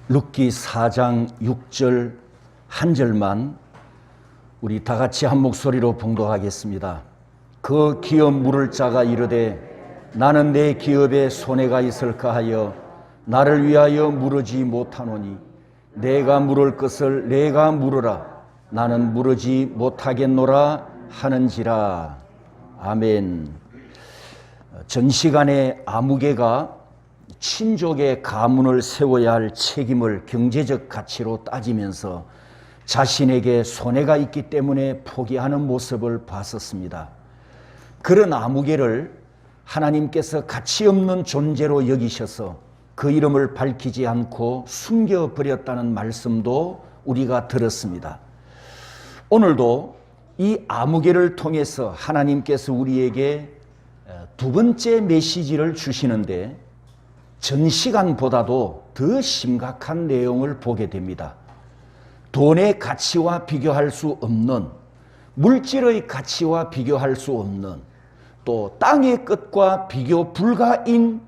룻기 4장 6절 한 절만 우리 다 같이 한 목소리로 봉독하겠습니다. 그 기업 물을 자가 이르되 나는 내 기업에 손해가 있을까 하여 나를 위하여 물으지 못하노니 내가 물을 것을 내가 물으라 나는 물으지 못하겠노라 하는지라. 아멘. 전 시간에 아무개가 친족의 가문을 세워야 할 책임을 경제적 가치로 따지면서 자신에게 손해가 있기 때문에 포기하는 모습을 봤었습니다. 그런 아무개를 하나님께서 가치 없는 존재로 여기셔서 그 이름을 밝히지 않고 숨겨버렸다는 말씀도 우리가 들었습니다. 오늘도 이 아무개를 통해서 하나님께서 우리에게 두 번째 메시지를 주시는데 전 시간보다도 더 심각한 내용을 보게 됩니다. 돈의 가치와 비교할 수 없는, 물질의 가치와 비교할 수 없는, 또 땅의 끝과 비교 불가인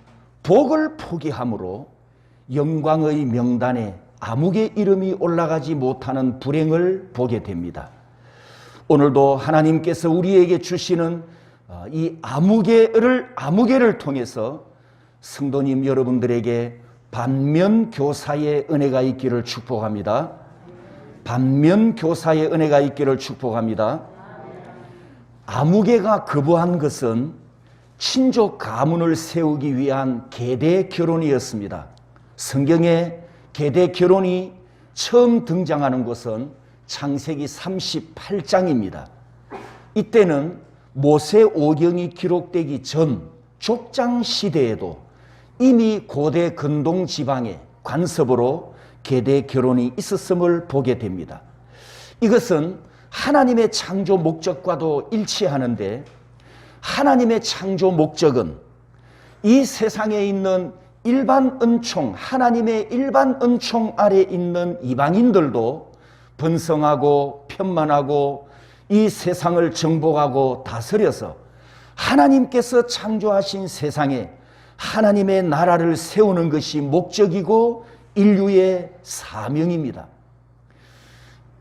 복을 포기함으로 영광의 명단에 아무개 이름이 올라가지 못하는 불행을 보게 됩니다. 오늘도 하나님께서 우리에게 주시는 이 아무개를 통해서 성도님 여러분들에게 반면교사의 은혜가 있기를 축복합니다. 반면교사의 은혜가 있기를 축복합니다. 아무개가 거부한 것은 친족 가문을 세우기 위한 계대 결혼이었습니다. 성경에 계대 결혼이 처음 등장하는 것은 창세기 38장입니다. 이때는 모세 오경이 기록되기 전 족장 시대에도 이미 고대 근동 지방의 관습으로 계대 결혼이 있었음을 보게 됩니다. 이것은 하나님의 창조 목적과도 일치하는데, 하나님의 창조 목적은 이 세상에 있는 일반 은총, 하나님의 일반 은총 아래 있는 이방인들도 번성하고 편만하고 이 세상을 정복하고 다스려서 하나님께서 창조하신 세상에 하나님의 나라를 세우는 것이 목적이고 인류의 사명입니다.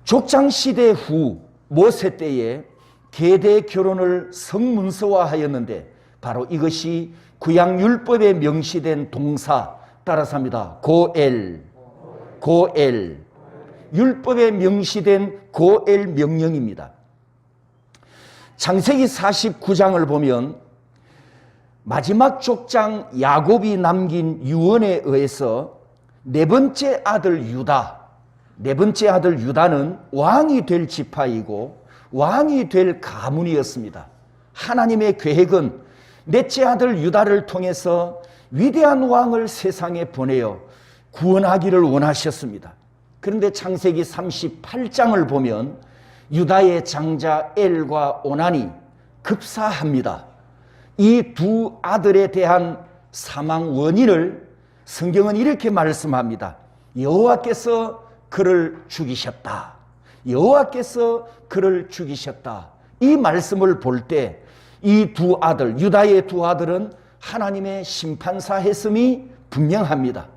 족장시대 후 모세 때에 계대 결혼을 성문서화하였는데 바로 이것이 구약율법에 명시된 동사, 따라서 합니다. 고엘. 율법에 명시된 고엘 명령입니다. 창세기 49장을 보면 마지막 족장 야곱이 남긴 유언에 의해서 네 번째 아들 유다는 왕이 될 지파이고 왕이 될 가문이었습니다. 하나님의 계획은 넷째 아들 유다를 통해서 위대한 왕을 세상에 보내어 구원하기를 원하셨습니다. 그런데 창세기 38장을 보면 유다의 장자 엘과 오난이 급사합니다. 이 두 아들에 대한 사망 원인을 성경은 이렇게 말씀합니다. 여호와께서 그를 죽이셨다. 여호와께서 그를 죽이셨다. 이 말씀을 볼 때 이 두 아들, 유다의 두 아들은 하나님의 심판사 했음이 분명합니다.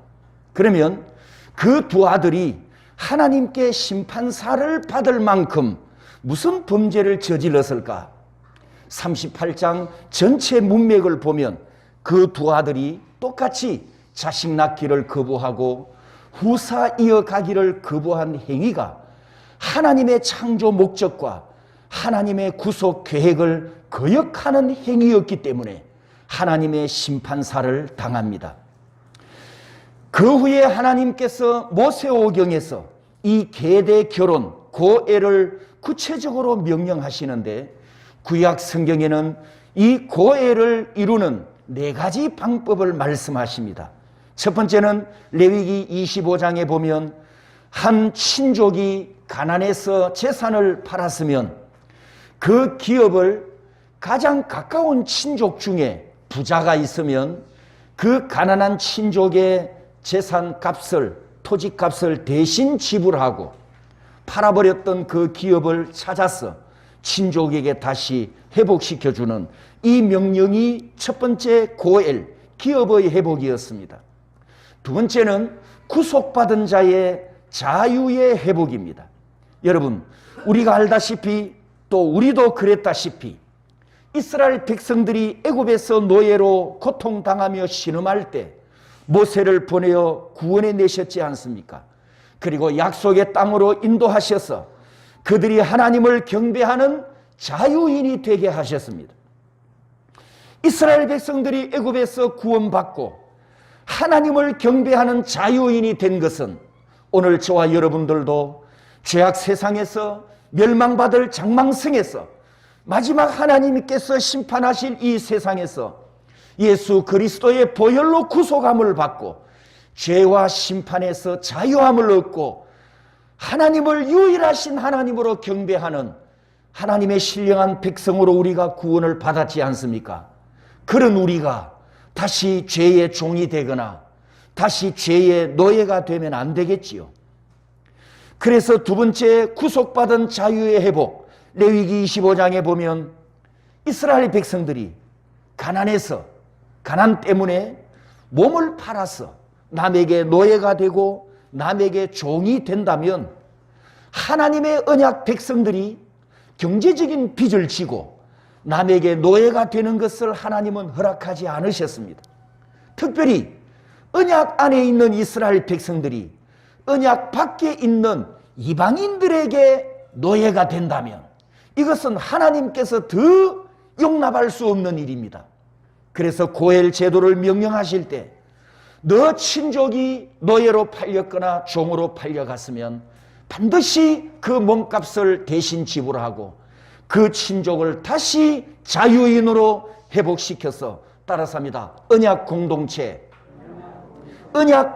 그러면 그 두 아들이 하나님께 심판사를 받을 만큼 무슨 범죄를 저질렀을까? 38장 전체 문맥을 보면 그 두 아들이 똑같이 자식 낳기를 거부하고 후사 이어가기를 거부한 행위가 하나님의 창조 목적과 하나님의 구속 계획을 거역하는 행위였기 때문에 하나님의 심판사를 당합니다. 그 후에 하나님께서 모세오경에서 이 계대 결혼 고엘을 구체적으로 명령하시는데 구약 성경에는 이 고엘을 이루는 네 가지 방법을 말씀하십니다. 첫 번째는 레위기 25장에 보면 한 친족이 가난해서 재산을 팔았으면 그 기업을 가장 가까운 친족 중에 부자가 있으면 그 가난한 친족의 재산 값을, 토지 값을 대신 지불하고 팔아버렸던 그 기업을 찾아서 친족에게 다시 회복시켜주는 이 명령이 첫 번째 고엘, 기업의 회복이었습니다. 두 번째는 구속받은 자의 자유의 회복입니다. 여러분, 우리가 알다시피 또 우리도 그랬다시피 이스라엘 백성들이 애굽에서 노예로 고통당하며 신음할 때 모세를 보내어 구원해 내셨지 않습니까? 그리고 약속의 땅으로 인도하셔서 그들이 하나님을 경배하는 자유인이 되게 하셨습니다. 이스라엘 백성들이 애굽에서 구원받고 하나님을 경배하는 자유인이 된 것은 오늘 저와 여러분들도 죄악 세상에서 멸망받을 장망성에서 마지막 하나님께서 심판하실 이 세상에서 예수 그리스도의 보혈로 구속함을 받고 죄와 심판에서 자유함을 얻고 하나님을 유일하신 하나님으로 경배하는 하나님의 신령한 백성으로 우리가 구원을 받았지 않습니까? 그런 우리가 다시 죄의 종이 되거나 다시 죄의 노예가 되면 안 되겠지요. 그래서 두 번째 구속받은 자유의 회복, 레위기 25장에 보면 이스라엘 백성들이 가난 때문에 몸을 팔아서 남에게 노예가 되고 남에게 종이 된다면 하나님의 언약 백성들이 경제적인 빚을 지고 남에게 노예가 되는 것을 하나님은 허락하지 않으셨습니다. 특별히 언약 안에 있는 이스라엘 백성들이 언약 밖에 있는 이방인들에게 노예가 된다면 이것은 하나님께서 더 용납할 수 없는 일입니다. 그래서 고엘 제도를 명령하실 때 너 친족이 노예로 팔렸거나 종으로 팔려갔으면 반드시 그 몸값을 대신 지불하고 그 친족을 다시 자유인으로 회복시켜서 따라서 합니다. 언약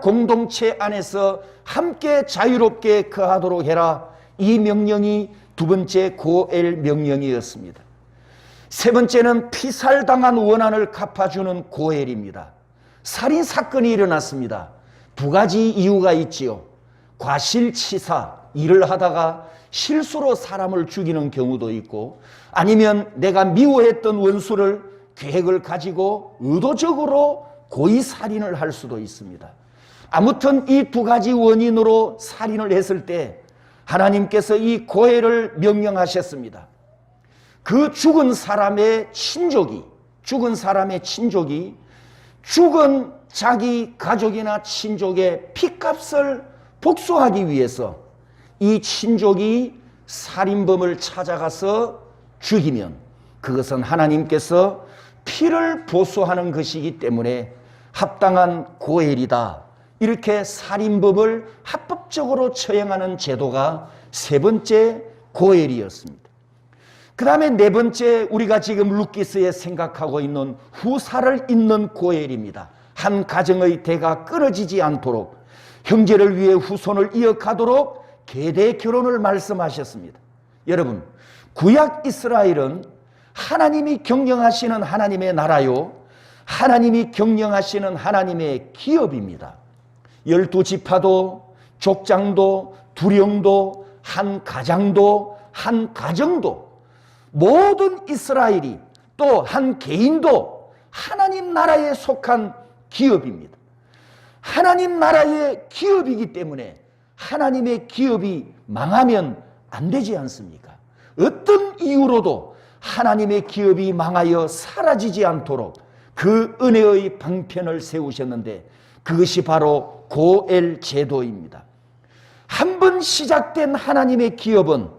공동체 안에서 함께 자유롭게 거하도록 해라. 이 명령이 두 번째 고엘 명령이었습니다. 세 번째는 피살당한 원한을 갚아주는 고엘입니다. 살인사건이 일어났습니다. 두 가지 이유가 있지요. 과실치사, 일을 하다가 실수로 사람을 죽이는 경우도 있고 아니면 내가 미워했던 원수를 계획을 가지고 의도적으로 고의 살인을 할 수도 있습니다. 아무튼 이 두 가지 원인으로 살인을 했을 때 하나님께서 이 고엘을 명령하셨습니다. 그 죽은 사람의 친족이 죽은 자기 가족이나 친족의 피값을 복수하기 위해서 이 친족이 살인범을 찾아가서 죽이면 그것은 하나님께서 피를 보수하는 것이기 때문에 합당한 고엘이다. 이렇게 살인범을 합법적으로 처형하는 제도가 세 번째 고엘이었습니다. 그 다음에 네 번째 우리가 지금 룻기스에 생각하고 있는 후사를 잇는 고엘입니다. 한 가정의 대가 끊어지지 않도록 형제를 위해 후손을 이어가도록 계대 결혼을 말씀하셨습니다. 여러분, 구약 이스라엘은 하나님이 경영하시는 하나님의 나라요, 하나님이 경영하시는 하나님의 기업입니다. 12지파도 족장도 두령도 한 가장도 한 가정도 모든 이스라엘이 또 한 개인도 하나님 나라에 속한 기업입니다. 하나님 나라의 기업이기 때문에 하나님의 기업이 망하면 안 되지 않습니까? 어떤 이유로도 하나님의 기업이 망하여 사라지지 않도록 그 은혜의 방편을 세우셨는데 그것이 바로 고엘 제도입니다. 한 번 시작된 하나님의 기업은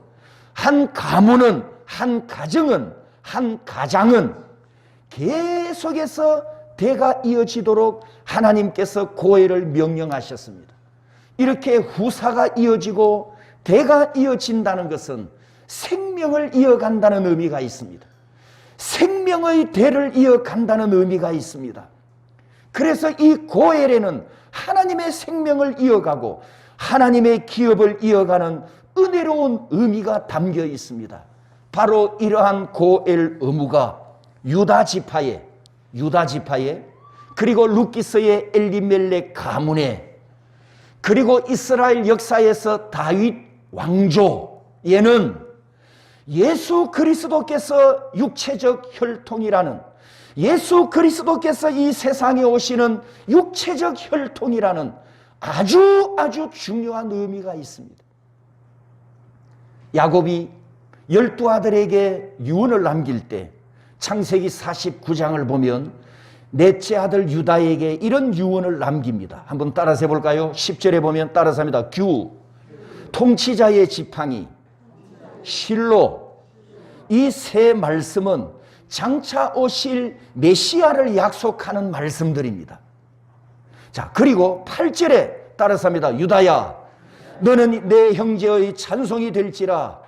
한 가문은, 한 가정은, 한 가장은 계속해서 대가 이어지도록 하나님께서 고엘을 명령하셨습니다. 이렇게 후사가 이어지고 대가 이어진다는 것은 생명을 이어간다는 의미가 있습니다. 생명의 대를 이어간다는 의미가 있습니다. 그래서 이 고엘에는 하나님의 생명을 이어가고 하나님의 기업을 이어가는 은혜로운 의미가 담겨 있습니다. 바로 이러한 고엘 의무가 유다 지파에 그리고 룻기스의 엘리멜렉 가문에 그리고 이스라엘 역사에서 다윗 왕조에는 예수 그리스도께서 육체적 혈통이라는 예수 그리스도께서 이 세상에 오시는 육체적 혈통이라는 아주 중요한 의미가 있습니다. 야곱이 12아들에게 유언을 남길 때 창세기 49장을 보면 넷째 아들 유다에게 이런 유언을 남깁니다. 한번 따라서 해볼까요? 10절에 보면 따라서 합니다. 규, 통치자의 지팡이, 실로. 이 세 말씀은 장차 오실 메시아를 약속하는 말씀들입니다. 자, 그리고 8절에 따라서 합니다. 유다야, 너는 내 형제의 찬송이 될지라.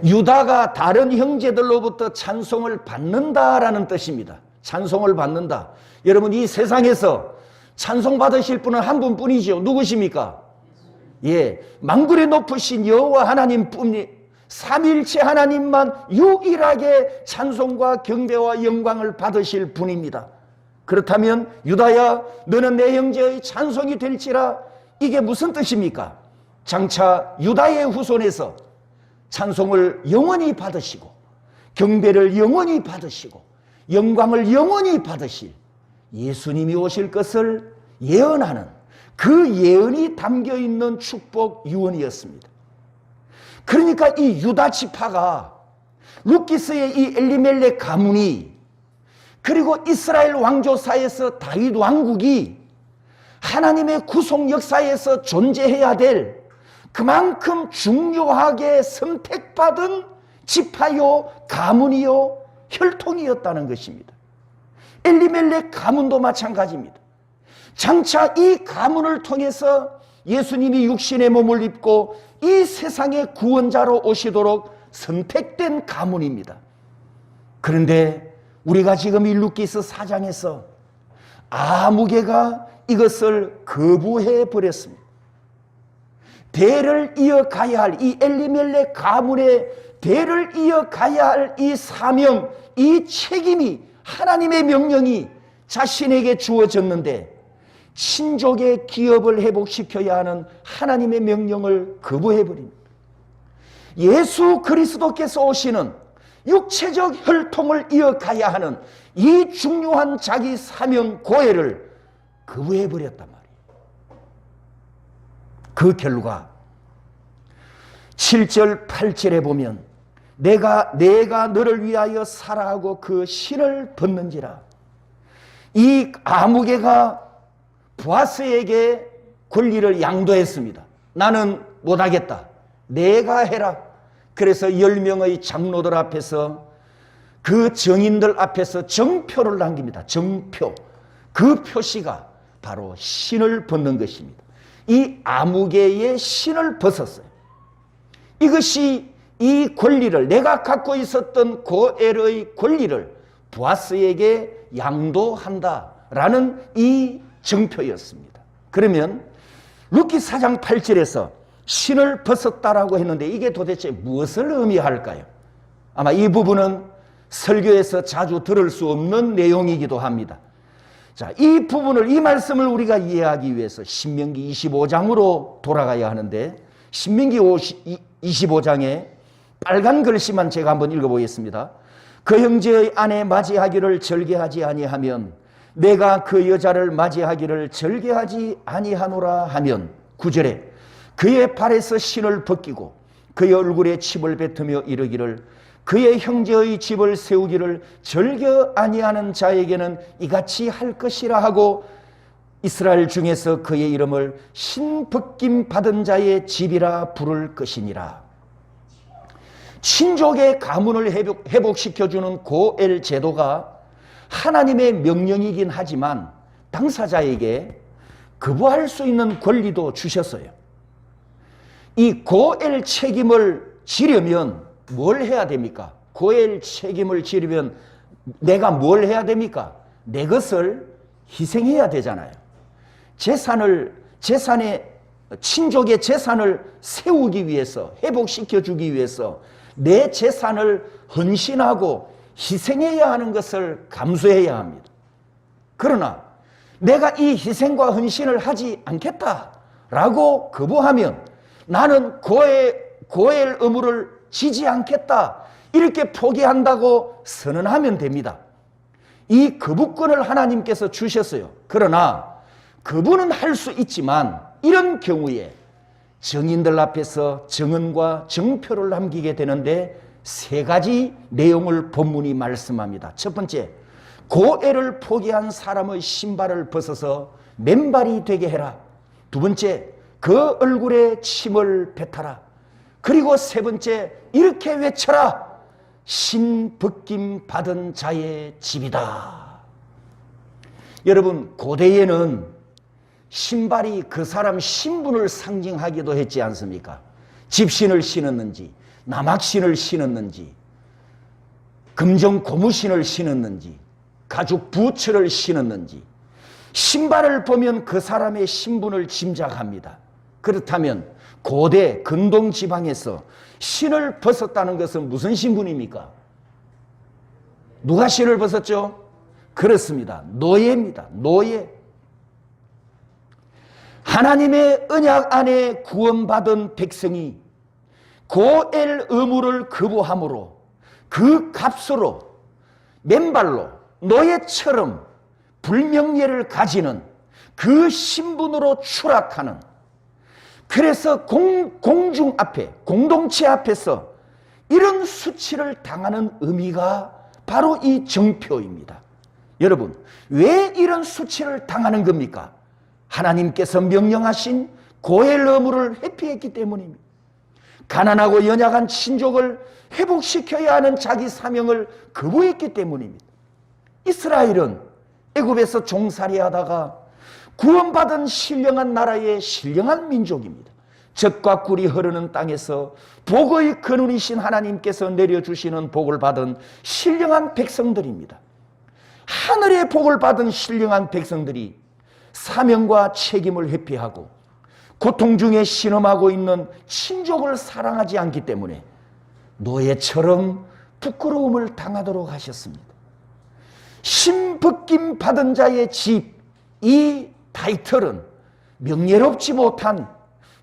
유다가 다른 형제들로부터 찬송을 받는다라는 뜻입니다. 찬송을 받는다. 여러분, 이 세상에서 찬송 받으실 분은 한 분뿐이죠. 누구십니까? 예, 만군의 높으신 여호와 하나님뿐이, 삼일체 하나님만 유일하게 찬송과 경배와 영광을 받으실 분입니다. 그렇다면 유다야, 너는 내 형제의 찬송이 될지라. 이게 무슨 뜻입니까? 장차 유다의 후손에서 찬송을 영원히 받으시고 경배를 영원히 받으시고 영광을 영원히 받으실 예수님이 오실 것을 예언하는 그 예언이 담겨있는 축복 유언이었습니다. 그러니까 이 유다 지파가 룻기스의 이 엘리멜렉 가문이, 그리고 이스라엘 왕조사에서 다윗 왕국이 하나님의 구속 역사에서 존재해야 될 그만큼 중요하게 선택받은 지파요, 가문이요, 혈통이었다는 것입니다. 엘리멜렉 가문도 마찬가지입니다. 장차 이 가문을 통해서 예수님이 육신의 몸을 입고 이 세상의 구원자로 오시도록 선택된 가문입니다. 그런데 우리가 지금 이 룻기스 4장에서 아무개가 이것을 거부해 버렸습니다. 대를 이어가야 할 이 엘리멜렉 가문의 대를 이어가야 할 이 사명, 이 책임이, 하나님의 명령이 자신에게 주어졌는데 친족의 기업을 회복시켜야 하는 하나님의 명령을 거부해버립니다. 예수 그리스도께서 오시는 육체적 혈통을 이어가야 하는 이 중요한 자기 사명 고해를 거부해버렸단 말이에요. 그 결과 7절 8절에 보면 내가 너를 위하여 살아하고 그 신을 벗는지라. 이 아무개가 보아스에게 권리를 양도했습니다. 나는 못하겠다. 내가 해라. 그래서 10명의 장로들 앞에서, 그 정인들 앞에서 정표를 남깁니다. 정표. 그 표시가 바로 신을 벗는 것입니다. 이 아무개의 신을 벗었어요. 이것이 이 권리를, 내가 갖고 있었던 고엘의 권리를 보아스에게 양도한다라는 이 정표였습니다. 그러면 룻기 4장 8절에서 신을 벗었다라고 했는데 이게 도대체 무엇을 의미할까요? 아마 이 부분은 설교에서 자주 들을 수 없는 내용이기도 합니다. 자, 이 부분을, 이 말씀을 우리가 이해하기 위해서 신명기 25장으로 돌아가야 하는데, 신명기 25장에 빨간 글씨만 제가 한번 읽어보겠습니다. 그 형제의 아내 맞이하기를 절개하지 아니하면 내가 그 여자를 맞이하기를 절개하지 아니하노라 하면, 9절에 그의 발에서 신을 벗기고 그의 얼굴에 침을 뱉으며 이르기를 그의 형제의 집을 세우기를 절개 아니하는 자에게는 이같이 할 것이라 하고 이스라엘 중에서 그의 이름을 신벗김 받은 자의 집이라 부를 것이니라. 친족의 가문을 회복시켜주는 고엘 제도가 하나님의 명령이긴 하지만 당사자에게 거부할 수 있는 권리도 주셨어요. 이 고엘 책임을 지려면 뭘 해야 됩니까? 고엘 책임을 지려면 내가 뭘 해야 됩니까? 내 것을 희생해야 되잖아요. 친족의 재산을 세우기 위해서, 회복시켜주기 위해서 내 재산을 헌신하고 희생해야 하는 것을 감수해야 합니다. 그러나 내가 이 희생과 헌신을 하지 않겠다라고 거부하면, 나는 고엘 의무를 지지 않겠다, 이렇게 포기한다고 선언하면 됩니다. 이 거부권을 하나님께서 주셨어요. 그러나 그분은 할 수 있지만 이런 경우에 정인들 앞에서 정언과 정표를 남기게 되는데 세 가지 내용을 본문이 말씀합니다. 첫 번째, 고애를 포기한 사람의 신발을 벗어서 맨발이 되게 해라. 두 번째, 그 얼굴에 침을 뱉어라. 그리고 세 번째, 이렇게 외쳐라. 신벗김 받은 자의 집이다. 여러분, 고대에는 신발이 그 사람 신분을 상징하기도 했지 않습니까? 집신을 신었는지, 남학신을 신었는지, 금정 고무신을 신었는지, 가죽 부츠를 신었는지, 신발을 보면 그 사람의 신분을 짐작합니다. 그렇다면 고대 근동 지방에서 신을 벗었다는 것은 무슨 신분입니까? 누가 신을 벗었죠? 그렇습니다. 노예입니다. 노예. 하나님의 언약 안에 구원받은 백성이 고엘 의무를 거부함으로 그 값으로 맨발로 노예처럼 불명예를 가지는 그 신분으로 추락하는, 그래서 공중 앞에, 공동체 앞에서 이런 수치를 당하는 의미가 바로 이 정표입니다. 여러분, 왜 이런 수치를 당하는 겁니까? 하나님께서 명령하신 고엘 의무를 회피했기 때문입니다. 가난하고 연약한 친족을 회복시켜야 하는 자기 사명을 거부했기 때문입니다. 이스라엘은 애굽에서 종살이하다가 구원받은 신령한 나라의 신령한 민족입니다. 젖과 꿀이 흐르는 땅에서 복의 근원이신 하나님께서 내려주시는 복을 받은 신령한 백성들입니다. 하늘의 복을 받은 신령한 백성들이 사명과 책임을 회피하고 고통 중에 신음하고 있는 친족을 사랑하지 않기 때문에 노예처럼 부끄러움을 당하도록 하셨습니다. 신벗김 받은 자의 집, 이 타이틀은 명예롭지 못한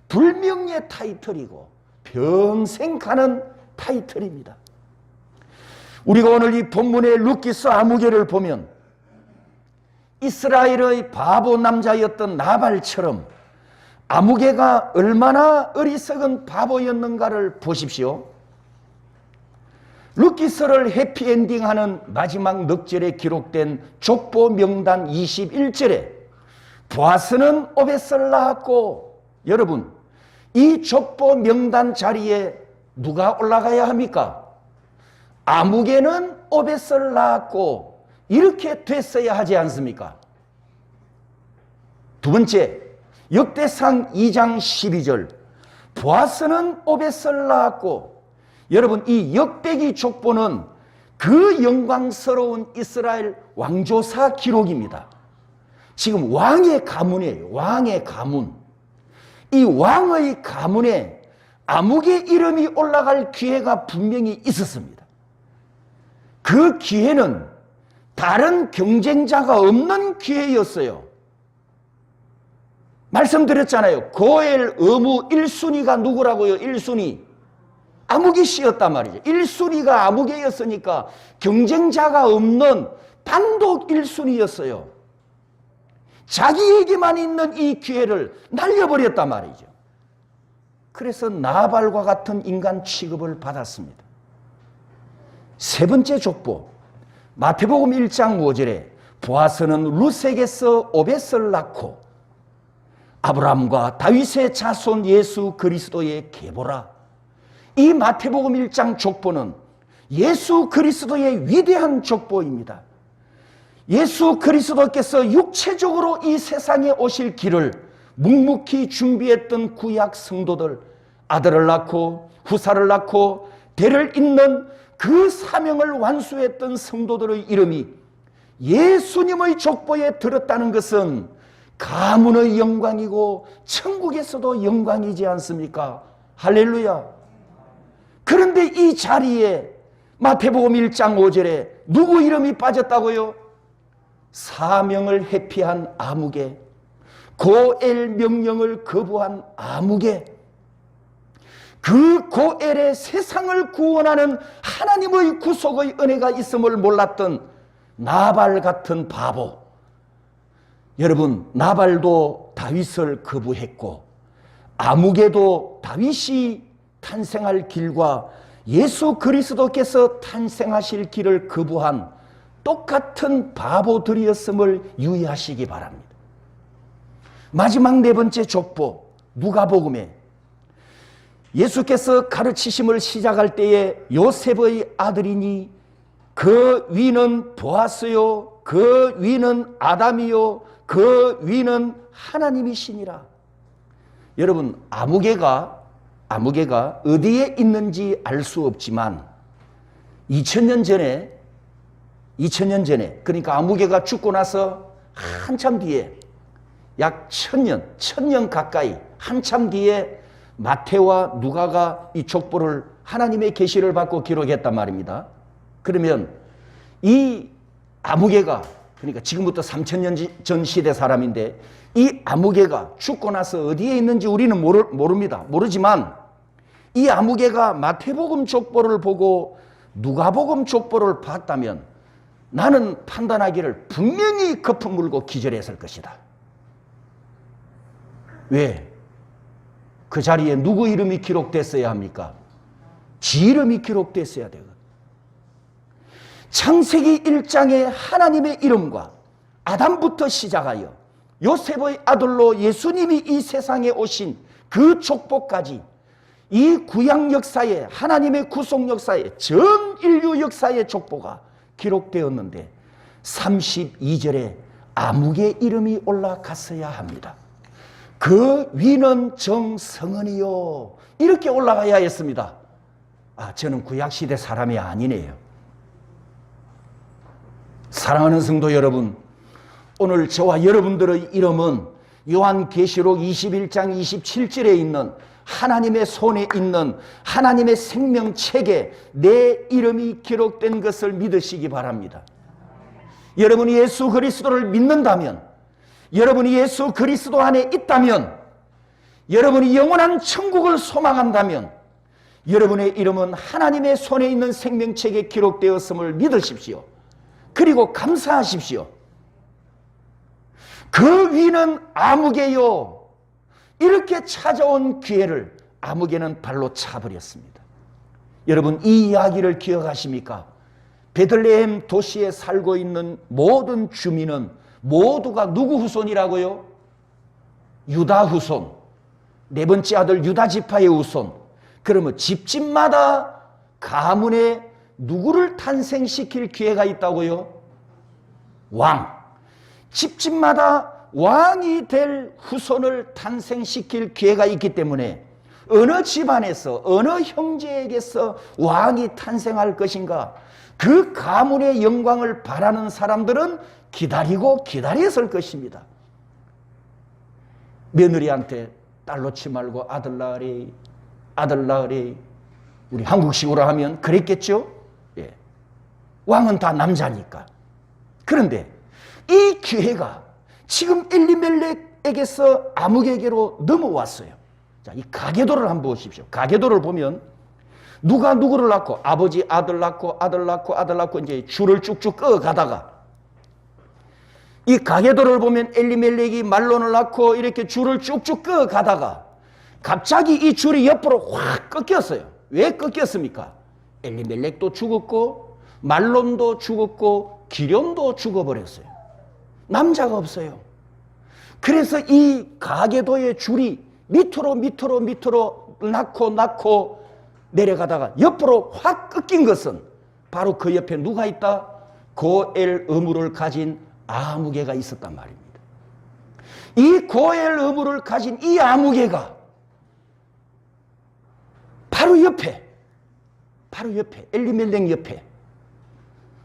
불명예 타이틀이고 평생 가는 타이틀입니다. 우리가 오늘 이 본문의 룻기서 아무개를 보면 이스라엘의 바보 남자였던 나발처럼 아무개가 얼마나 어리석은 바보였는가를 보십시오. 룻기서를 해피엔딩하는 마지막 넉절에 기록된 족보 명단 21절에 보아스는 오벳을 낳았고, 여러분, 이 족보 명단 자리에 누가 올라가야 합니까? 아무개는 오벳을 낳았고 이렇게 됐어야 하지 않습니까? 두 번째, 역대상 2장 12절 보아스는 오벳을 낳았고, 여러분, 이 역대기 족보는 그 영광스러운 이스라엘 왕조사 기록입니다. 지금 왕의 가문이에요. 왕의 가문. 이 왕의 가문에 아무개 이름이 올라갈 기회가 분명히 있었습니다. 그 기회는 다른 경쟁자가 없는 기회였어요. 말씀드렸잖아요. 고엘 의무 1순위가 누구라고요? 1순위. 아무개 씨였단 말이죠. 1순위가 아무개였으니까 경쟁자가 없는 단독 1순위였어요. 자기에게만 있는 이 기회를 날려버렸단 말이죠. 그래서 나발과 같은 인간 취급을 받았습니다. 세 번째 족보, 마태복음 1장 5절에 보아스는 룻에게서 오벳을 낳고 아브라함과 다윗의 자손 예수 그리스도의 계보라. 이 마태복음 1장 족보는 예수 그리스도의 위대한 족보입니다. 예수 그리스도께서 육체적으로 이 세상에 오실 길을 묵묵히 준비했던 구약 성도들, 아들을 낳고 후사를 낳고 대를 잇는 그 사명을 완수했던 성도들의 이름이 예수님의 족보에 들었다는 것은 가문의 영광이고 천국에서도 영광이지 않습니까? 할렐루야. 그런데 이 자리에 마태복음 1장 5절에 누구 이름이 빠졌다고요? 사명을 회피한 아무개, 고엘 명령을 거부한 아무개, 그 고엘에 세상을 구원하는 하나님의 구속의 은혜가 있음을 몰랐던 나발 같은 바보. 여러분, 나발도 다윗을 거부했고 아무개도 다윗이 탄생할 길과 예수 그리스도께서 탄생하실 길을 거부한 똑같은 바보들이었음을 유의하시기 바랍니다. 마지막 네 번째 족보, 누가복음에 예수께서 가르치심을 시작할 때에 요셉의 아들이니 그 위는 보아스요, 그 위는 아담이요, 그 위는 하나님이시니라. 여러분, 아무개가 어디에 있는지 알 수 없지만 2000년 전에 그러니까 아무개가 죽고 나서 한참 뒤에 약 1000년 가까이 한참 뒤에 마태와 누가가 이 족보를 하나님의 계시를 받고 기록했단 말입니다. 그러면 이 아무개가 그러니까 지금부터 3000년 전 시대 사람인데 이 아무개가 죽고 나서 어디에 있는지 우리는 모릅니다. 모르지만 이 아무개가 마태복음 족보를 보고 누가복음 족보를 봤다면 나는 판단하기를 분명히 거품 물고 기절했을 것이다. 왜? 그 자리에 누구 이름이 기록됐어야 합니까? 지 이름이 기록됐어야 되거든. 창세기 1장에 하나님의 이름과 아담부터 시작하여 요셉의 아들로 예수님이 이 세상에 오신 그 족보까지 이 구약 역사에 하나님의 구속 역사에 전 인류 역사의 족보가 기록되었는데 32절에 아무개 이름이 올라갔어야 합니다. 그 위는 정성은이요 이렇게 올라가야 했습니다. 저는 구약시대 사람이 아니네요. 사랑하는 성도 여러분, 오늘 저와 여러분들의 이름은 요한계시록 21장 27절에 있는 하나님의 손에 있는 하나님의 생명책에 내 이름이 기록된 것을 믿으시기 바랍니다. 여러분이 예수 그리스도를 믿는다면, 여러분이 예수 그리스도 안에 있다면, 여러분이 영원한 천국을 소망한다면 여러분의 이름은 하나님의 손에 있는 생명책에 기록되었음을 믿으십시오. 그리고 감사하십시오. 그 위는 아무개요. 이렇게 찾아온 기회를 아무개는 발로 차버렸습니다. 여러분, 이 이야기를 기억하십니까? 베들레헴 도시에 살고 있는 모든 주민은 모두가 누구 후손이라고요? 유다 후손. 네 번째 아들 유다 지파의 후손. 그러면 집집마다 가문에 누구를 탄생시킬 기회가 있다고요? 왕. 집집마다 왕이 될 후손을 탄생시킬 기회가 있기 때문에 어느 집안에서 어느 형제에게서 왕이 탄생할 것인가, 그 가문의 영광을 바라는 사람들은 기다렸을 것입니다. 며느리한테 딸 놓지 말고 아들 낳으래, 아들 낳으래. 우리 한국식으로 하면 그랬겠죠? 예. 왕은 다 남자니까. 그런데 이 기회가 지금 엘리멜렉에게서 아무개에게로 넘어왔어요. 자, 이 가계도를 한번 보십시오. 가계도를 보면 누가 누구를 낳고 아버지 아들 낳고 아들 낳고 아들 낳고 이제 줄을 쭉쭉 끄어 가다가 이 가계도를 보면 엘리멜렉이 말론을 낳고 이렇게 줄을 쭉쭉 끄어 가다가 갑자기 이 줄이 옆으로 확 꺾였어요. 왜 꺾였습니까? 엘리멜렉도 죽었고 말론도 죽었고 기련도 죽어버렸어요. 남자가 없어요. 그래서 이 가계도의 줄이 밑으로 낳고 내려가다가 옆으로 확 꺾인 것은 바로 그 옆에 누가 있다? 고엘 의무를 가진 아무개가 있었단 말입니다. 이 고엘 의무를 가진 이 아무개가 바로 옆에 엘리멜렉 옆에,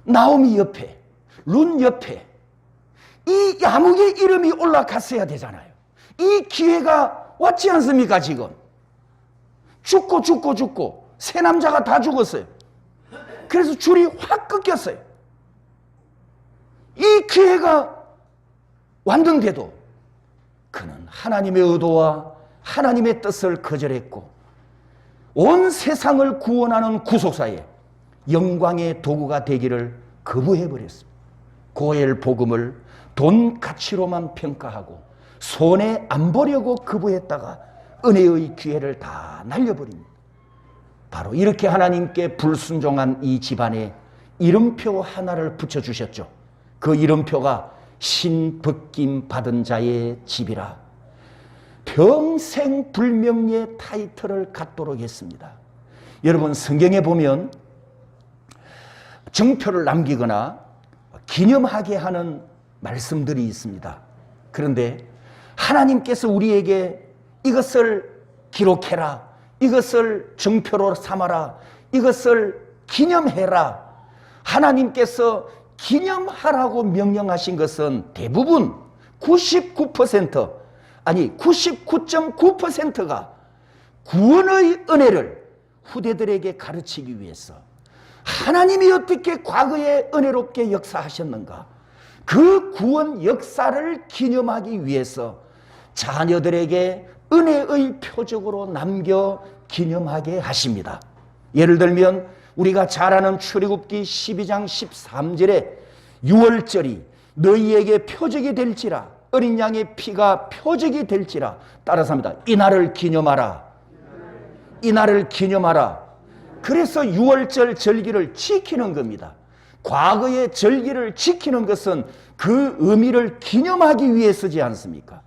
나오미 옆에, 룬 옆에 이 아무개 이름이 올라갔어야 되잖아요. 이 기회가 왔지 않습니까? 지금 죽고 세 남자가 다 죽었어요. 그래서 줄이 확 꺾였어요. 이 기회가 왔는데도 그는 하나님의 의도와 하나님의 뜻을 거절했고 온 세상을 구원하는 구속사에 영광의 도구가 되기를 거부해버렸습니다. 고엘 복음을 돈 가치로만 평가하고 손해 안 보려고 거부했다가 은혜의 기회를 다 날려버립니다. 바로 이렇게 하나님께 불순종한 이 집안에 이름표 하나를 붙여주셨죠. 그 이름표가 신벗김 받은 자의 집이라. 평생 불명예 타이틀을 갖도록 했습니다. 여러분, 성경에 보면 정표를 남기거나 기념하게 하는 말씀들이 있습니다. 그런데 하나님께서 우리에게 이것을 기록해라, 이것을 정표로 삼아라, 이것을 기념해라, 하나님께서 기념하라고 명령하신 것은 대부분 99% 아니 99.9%가 구원의 은혜를 후대들에게 가르치기 위해서 하나님이 어떻게 과거에 은혜롭게 역사하셨는가, 그 구원 역사를 기념하기 위해서 자녀들에게 은혜의 표적으로 남겨 기념하게 하십니다. 예를 들면 우리가 잘 아는 출애굽기 12장 13절에 유월절이 너희에게 표적이 될지라, 어린 양의 피가 표적이 될지라. 따라서 합니다. 이날을 기념하라. 이날을 기념하라. 그래서 유월절 절기를 지키는 겁니다. 과거의 절기를 지키는 것은 그 의미를 기념하기 위해서지 않습니까?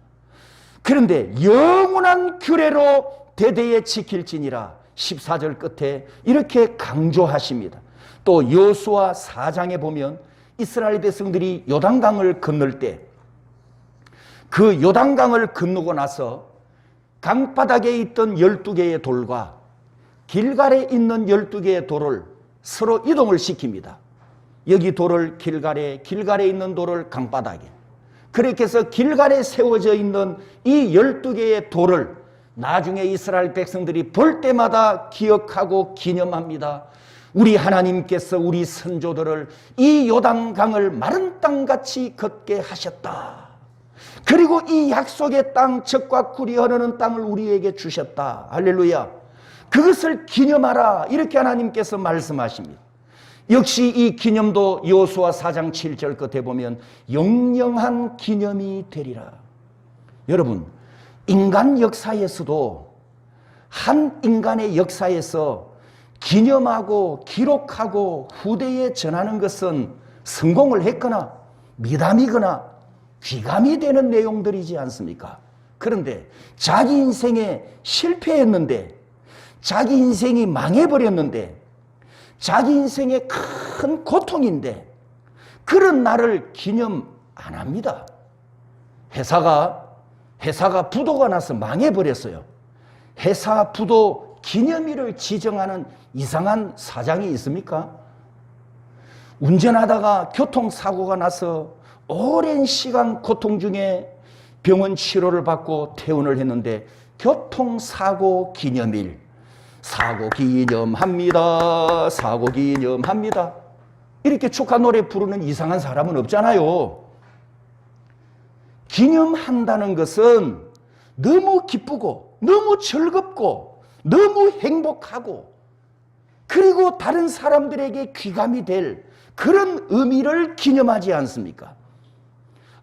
그런데 영원한 규례로 대대에 지킬지니라 14절 끝에 이렇게 강조하십니다. 또 여호수아 4장에 보면 이스라엘 백성들이 요단강을 건널 때 그 요단강을 건너고 나서 강바닥에 있던 12개의 돌과 길갈에 있는 12개의 돌을 서로 이동을 시킵니다. 여기 돌을 길갈에, 길갈에 있는 돌을 강바닥에. 그렇게 해서 길갈에 세워져 있는 이 12개의 돌을 나중에 이스라엘 백성들이 볼 때마다 기억하고 기념합니다. 우리 하나님께서 우리 선조들을 이 요단강을 마른 땅같이 걷게 하셨다. 그리고 이 약속의 땅, 젖과 꿀이 흐르는 땅을 우리에게 주셨다. 할렐루야. 그것을 기념하라. 이렇게 하나님께서 말씀하십니다. 역시 이 기념도 여호수아 4장 7절 끝에 보면 영영한 기념이 되리라. 여러분, 인간 역사에서도 한 인간의 역사에서 기념하고 기록하고 후대에 전하는 것은 성공을 했거나 미담이거나 귀감이 되는 내용들이지 않습니까? 그런데 자기 인생에 실패했는데, 자기 인생이 망해버렸는데, 자기 인생에 큰 고통인데 그런 날을 기념 안 합니다. 회사가 부도가 나서 망해버렸어요. 회사 부도 기념일을 지정하는 이상한 사장이 있습니까? 운전하다가 교통사고가 나서 오랜 시간 고통 중에 병원 치료를 받고 퇴원을 했는데 교통사고 기념일, 사고 기념합니다, 사고 기념합니다, 이렇게 축하 노래 부르는 이상한 사람은 없잖아요. 기념한다는 것은 너무 기쁘고 너무 즐겁고 너무 행복하고 그리고 다른 사람들에게 귀감이 될 그런 의미를 기념하지 않습니까?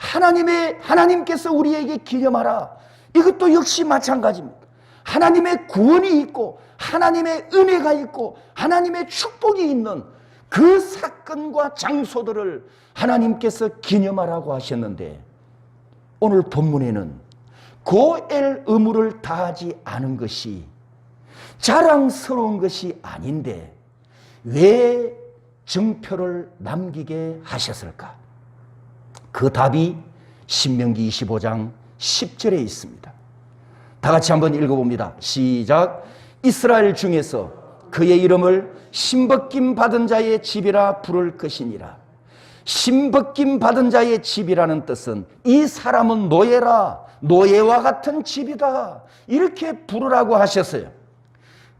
하나님께서 우리에게 기념하라. 이것도 역시 마찬가지입니다. 하나님의 구원이 있고 하나님의 은혜가 있고 하나님의 축복이 있는 그 사건과 장소들을 하나님께서 기념하라고 하셨는데 오늘 본문에는 고엘 의무를 다하지 않은 것이 자랑스러운 것이 아닌데 왜 정표를 남기게 하셨을까? 그 답이 신명기 25장 10절에 있습니다. 다 같이 한번 읽어봅니다. 시작. 이스라엘 중에서 그의 이름을 신벗김 받은 자의 집이라 부를 것이니라. 신벗김 받은 자의 집이라는 뜻은 이 사람은 노예라, 노예와 같은 집이다, 이렇게 부르라고 하셨어요.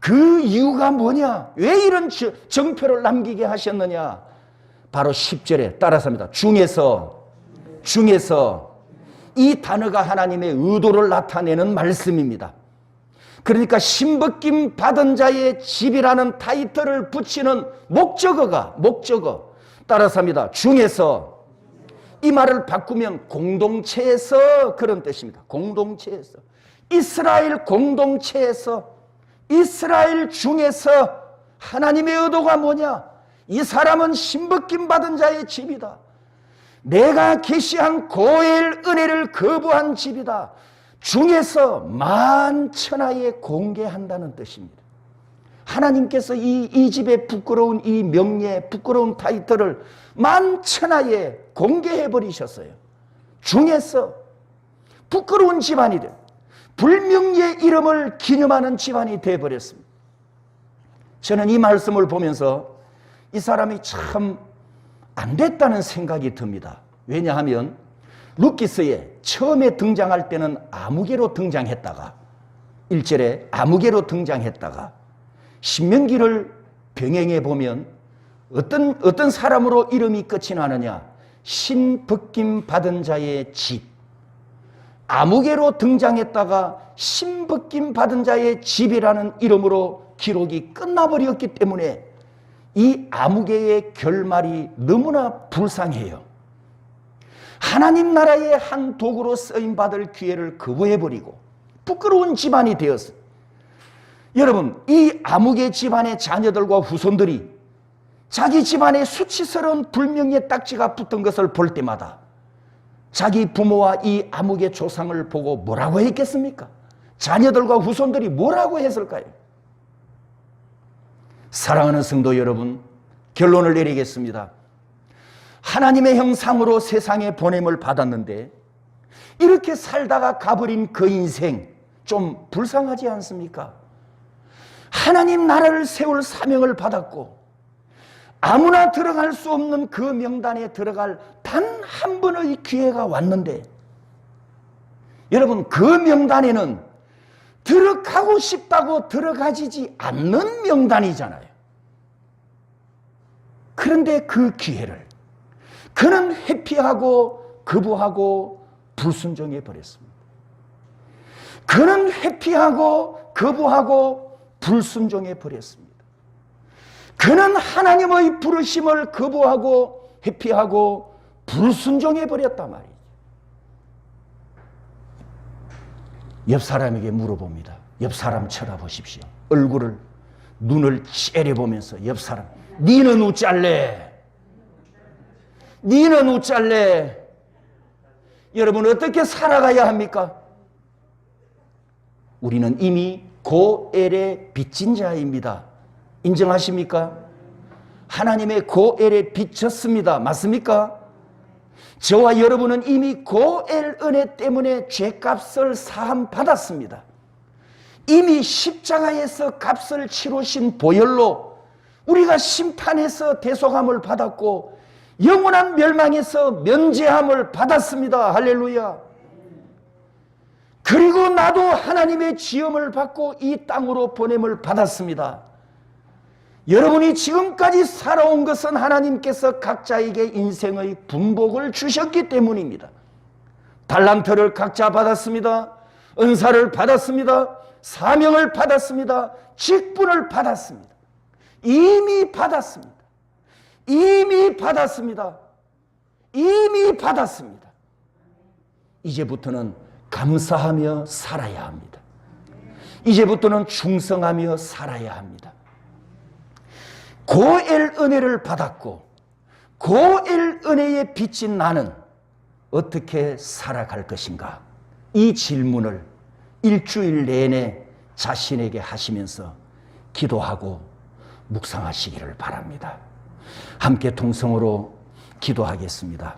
그 이유가 뭐냐? 왜 이런 정표를 남기게 하셨느냐? 바로 10절에 따라서 합니다. 중에서 이 단어가 하나님의 의도를 나타내는 말씀입니다. 그러니까 신벗김 받은 자의 집이라는 타이틀을 붙이는 목적어 따라서 합니다. 중에서, 이 말을 바꾸면 공동체에서, 그런 뜻입니다. 공동체에서, 이스라엘 공동체에서, 이스라엘 중에서. 하나님의 의도가 뭐냐? 이 사람은 신벗김 받은 자의 집이다. 내가 계시한 고엘 은혜를 거부한 집이다. 중에서 만천하에 공개한다는 뜻입니다. 하나님께서 이 집의 부끄러운 이 명예, 부끄러운 타이틀을 만천하에 공개해 버리셨어요. 중에서 부끄러운 집안이 돼, 불명예의 이름을 기념하는 집안이 되어버렸습니다. 저는 이 말씀을 보면서 이 사람이 참 안 됐다는 생각이 듭니다. 왜냐하면 룻기서에 처음에 등장할 때는 아무개로 등장했다가, 1절에 아무개로 등장했다가 신명기를 병행해 보면 어떤 사람으로 이름이 끝이 나느냐? 신벗김 받은 자의 집. 아무개로 등장했다가 신벗김 받은 자의 집이라는 이름으로 기록이 끝나버렸기 때문에 이 아무개의 결말이 너무나 불쌍해요. 하나님 나라의 한 도구로 쓰임받을 기회를 거부해버리고 부끄러운 집안이 되었어요. 여러분, 이 아무개 집안의 자녀들과 후손들이 자기 집안에 수치스러운 불명예 딱지가 붙은 것을 볼 때마다 자기 부모와 이 아무개 조상을 보고 뭐라고 했겠습니까? 자녀들과 후손들이 뭐라고 했을까요? 사랑하는 성도 여러분, 결론을 내리겠습니다. 하나님의 형상으로 세상에 보냄을 받았는데 이렇게 살다가 가버린 그 인생 좀 불쌍하지 않습니까? 하나님 나라를 세울 사명을 받았고 아무나 들어갈 수 없는 그 명단에 들어갈 단 한 번의 기회가 왔는데, 여러분, 그 명단에는 들어가고 싶다고 들어가지지 않는 명단이잖아요. 그런데 그 기회를 그는 회피하고 거부하고 불순종해 버렸습니다. 그는 회피하고 거부하고 불순종해 버렸습니다. 그는 하나님의 부르심을 거부하고 회피하고 불순종해 버렸단 말이에요. 옆 사람에게 물어봅니다. 옆 사람 쳐다보십시오. 얼굴을, 눈을 째려보면서 옆 사람, 니는 우짤래? 니는 우짤래? 여러분, 어떻게 살아가야 합니까? 우리는 이미 고엘에 빚진 자입니다. 인정하십니까? 하나님의 고엘에 빚졌습니다. 맞습니까? 저와 여러분은 이미 고엘 은혜 때문에 죄값을 사함 받았습니다. 이미 십자가에서 값을 치르신 보혈로 우리가 심판에서 대속함을 받았고 영원한 멸망에서 면제함을 받았습니다. 할렐루야. 그리고 나도 하나님의 지음을 받고 이 땅으로 보냄을 받았습니다. 여러분이 지금까지 살아온 것은 하나님께서 각자에게 인생의 분복을 주셨기 때문입니다. 달란트를 각자 받았습니다. 은사를 받았습니다. 사명을 받았습니다. 직분을 받았습니다. 이미 받았습니다. 이미 받았습니다. 이미 받았습니다. 이제부터는 감사하며 살아야 합니다. 이제부터는 충성하며 살아야 합니다. 고엘 은혜를 받았고 고엘 은혜에 빚진 나는 어떻게 살아갈 것인가? 이 질문을 일주일 내내 자신에게 하시면서 기도하고 묵상하시기를 바랍니다. 함께 통성으로 기도하겠습니다.